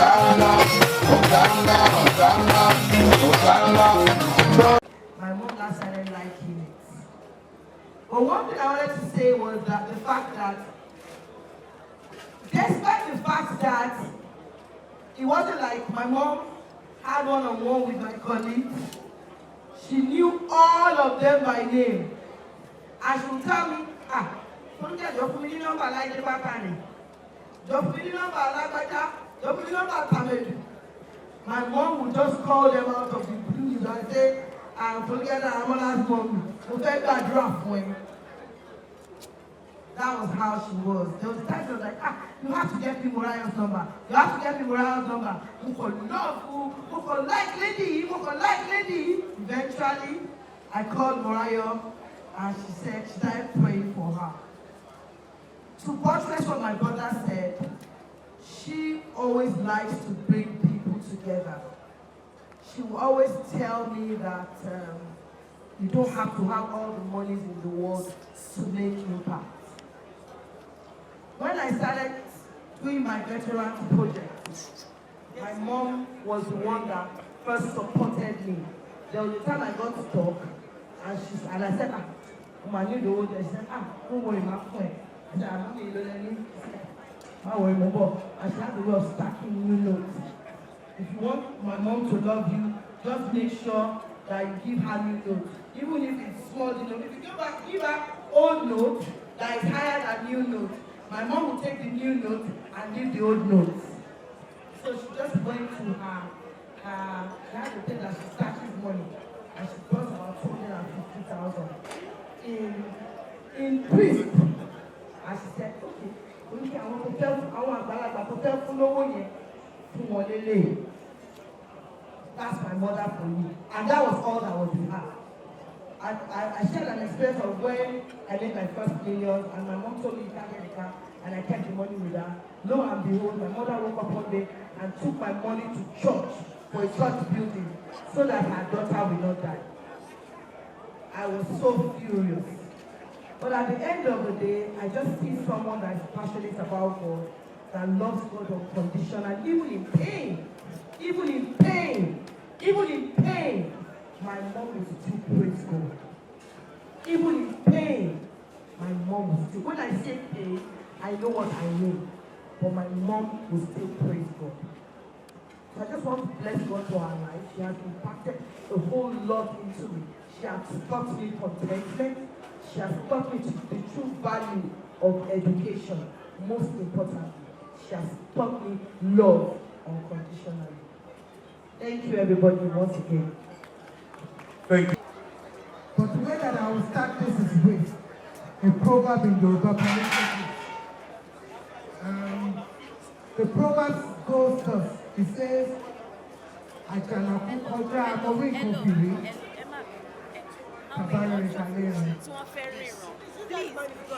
My mom last started liking it. But one thing I wanted to say was that the fact that, despite the fact that it wasn't like my mom had one-on-one with my colleagues, she knew all of them by name. And she would tell me, Foluke, your family number like the Bakani. Your family number like Baja. Your family number Tamedu. My mom would just call them out of the blue and say, Foluke Daramola Aothers. That was how she was. There was times she was like, you have to get me Mariah's number. You have to get me Mariah's number. Who could love, who could like lady, who could like lady. Eventually, I called Mariah and she said, she started praying for her. To buttress what my brother said, she always likes to bring people together. She will always tell me that you don't have to have all the monies in the world to make impact. When I started doing my veterans project, my mom was the one that first supported me. There was a time I got to talk, and I said, I knew the old day. She said, don't worry, my friend. I said, I'm not going don't worry, my boy. And she had the way of stacking new notes. If you want my mom to love you, just make sure that you give her new notes. Even if it's small, if you give her old note that is higher than new note, my mom will take the new note and leave the old notes. So she just went to her she had to tell that she stashes money, and she brought about 250,000 in crisp. And she said, okay, I want to tell that's my mother for you. And that was all that was in her. I shared an experience of when I made my first million, and my mom told me you can't get a car, and I kept the money with her. Lo and behold, my mother woke up one day and took my money to church for a church building so that her daughter will not die. I was so furious. But at the end of the day, I just see someone that is passionate about God, that loves God unconditionally, even in pain. Even in pain. Even in pain. My mom will still praise God. Even in pain, my mom will still. When I say pain, I know what I mean. But my mom will still praise God. So I just want to bless God for her life. She has impacted a whole lot into me. She has taught me contentment. She has taught me the true value of education. Most importantly, she has taught me love unconditionally. Thank you, everybody, once again. Thank you. But the way that I will start this is with a proverb in Yoruba. The proverb goes thus. It says, "Àjànàkú kọjá amọ̀rí ìkòkìrí, tàbáyọ̀ ìkàlẹ̀ rẹ̀."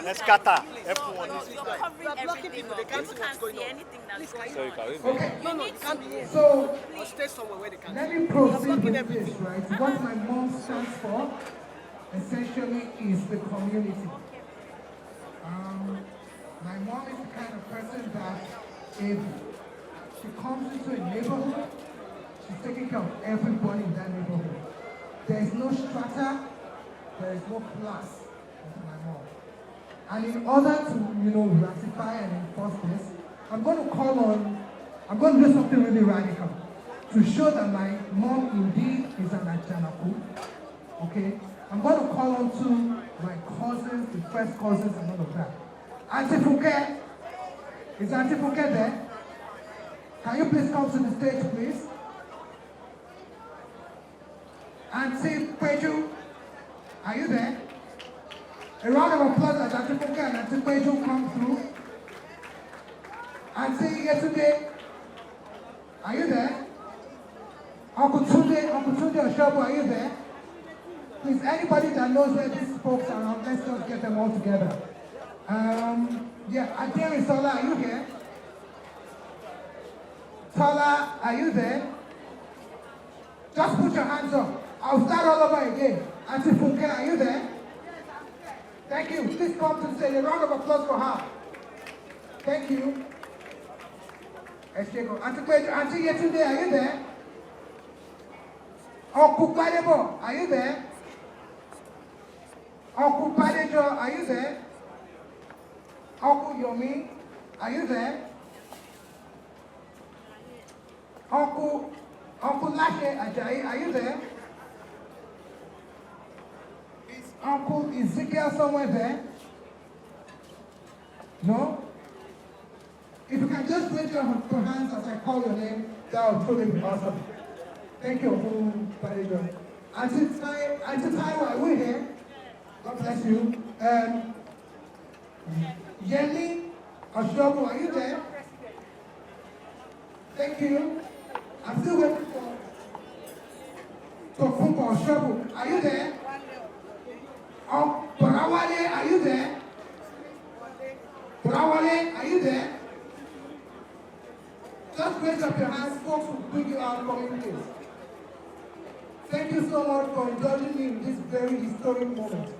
Let's scatter. You're covering everything. People can't see anything that's going on. Okay. So let me proceed with this, right? What my mom stands for essentially is the community. My mom is the kind of person that if she comes into a neighborhood, she's taking care of everybody in that neighborhood. There is no strata, there is no class with my mom. And in order to, ratify and enforce this, I'm going to do something really radical to show that my mom indeed is an Ajanaku. Okay? I'm going to call on to my cousins, the first cousins and all of that. Auntie Foluke, is Auntie Foluke there? Can you please come to the stage, please? Auntie Peju, are you there? A round of applause as Auntie Foluke and Auntie Peju come through. Auntie Yetunde, are you there? Uncle Tunde Oshobo, are you there? Please, anybody that knows where these folks are, let's just get them all together. Adere Sola, are you here? Sola, are you there? Just put your hands up. I'll start all over again. Auntie Foluke, are you there? Thank you. Please come to say a round of applause for her. Thank you. Eshego. Auntie Yetunde, are you there? Uncle Badebo, are you there? Uncle Badejo, are you there? Uncle Yomi, are you there? Uncle Lashe Ajayi, are you there? Is Uncle Ezekiel somewhere there? No? If you can just raise your hands as I call your name, that would truly be awesome. Thank you, Uncle Badejo. Auntie Taiwo, are we here? God bless you. Yemi Oshobu, are you there? Thank you. I'm still waiting for Tofunko Oshobu. Are you there? Borawale, are you there? Borawale, are you there? Just raise up your hands, folks will bring you out communities. Thank you so much for indulging me in this very historic moment.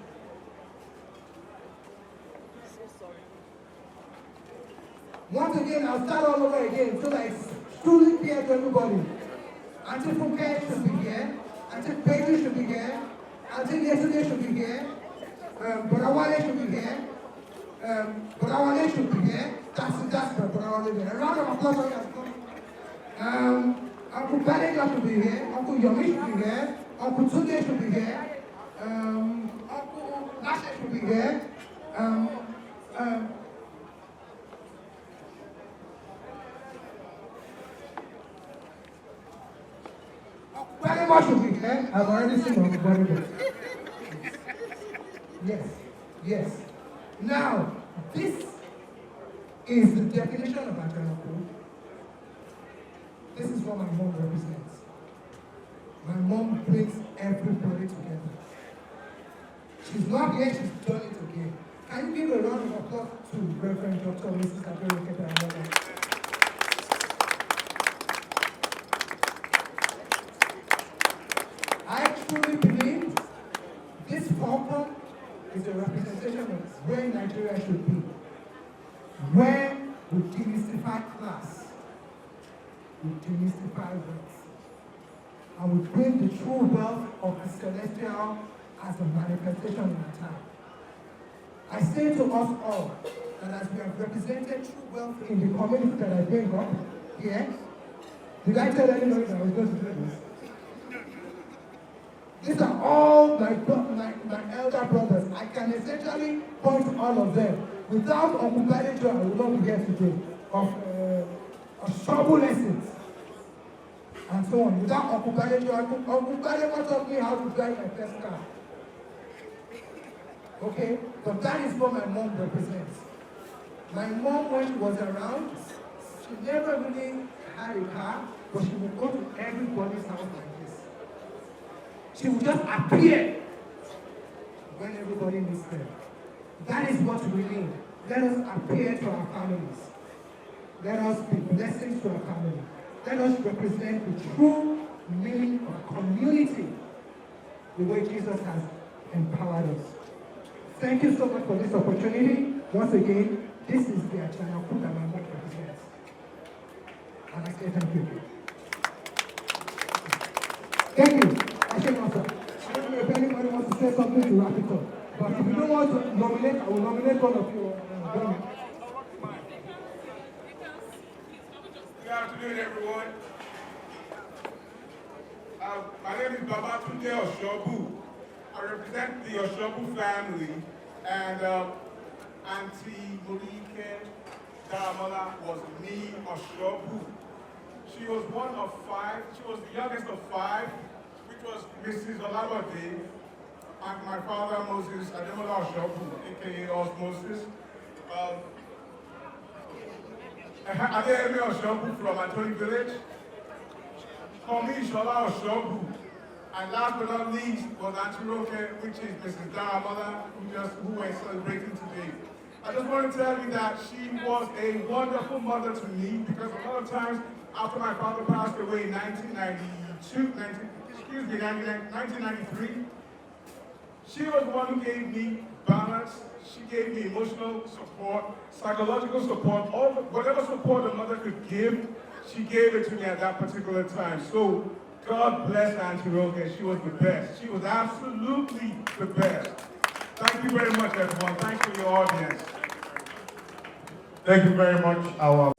Once again, I'll start all over again so that it's truly clear to everybody. Auntie Funke should be here. Auntie Pedro should be here. Auntie Yesterday should be here. Borawale should be here. Borawale should be here. That's Borawale there. A round of applause for you. Uncle Badejo should be here. Uncle Yomi should be here. Uncle Tunde should be here. Uncle Lashe should be here. Badebo should be here. I've already seen Uncle Badebo. Yes. Now, this is the definition of Akanako. This is what my mom represents. My mom brings everybody together. She's not here, she's done it again. Can you give a round of applause to Reverend Dr. Mrs. Foluke Daramola? I truly believe this forum is a representation of where Nigeria should be. Where we demystify class, we demystify race, and we bring the true wealth of the celestial as a manifestation in our time. I say to us all that as we have represented true wealth in the community that I bring up here, did I tell anybody that I was going to do this? These are all my elder brothers. I can essentially point to all of them. Without Uncle Badejo, I would not be here today. Of trouble lessons and so on. Without Uncle Badejo, Uncle Badejo taught me how to drive my first car. Okay? But that is what my mom represents. My mom, when she was around, she never really had a car, but she would go to everybody's house like this. She would just appear when everybody needs her. That is what we need. Let us appear to our families. Let us be blessings to our family. Let us represent the true meaning of community, the way Jesus has empowered us. Thank you so much for this opportunity. Once again, this is the Achanaku that my mom represents. And I say thank you. Thank you. I say no, sir. I don't know if anybody wants to say something to wrap it up. But if you don't want to nominate, I will nominate one of you. Good afternoon, everyone. My name is Babatunde Oshobu. I represent the Oshobu family, and Auntie Foluke Daramola was me, Oshobu. She was one of 5. She was the youngest of 5, which was Mrs. Olabode, and my father, Moses Ademola Oshobu, a.k.a. Osmosis. Adeyemi Oshobu from Antoni Village. Komi Shola Oshobu. And last but not least was Auntie Roke, which is Mrs. Daramola, who we're celebrating today. I just want to tell you that she was a wonderful mother to me, because a lot of times after my father passed away in 1993, she was the one who gave me balance. She gave me emotional support, psychological support, whatever support a mother could give, she gave it to me at that particular time. So God bless Auntie Roque. She was the best. She was absolutely the best. Thank you very much, everyone. Thanks for your audience. Thank you very much, our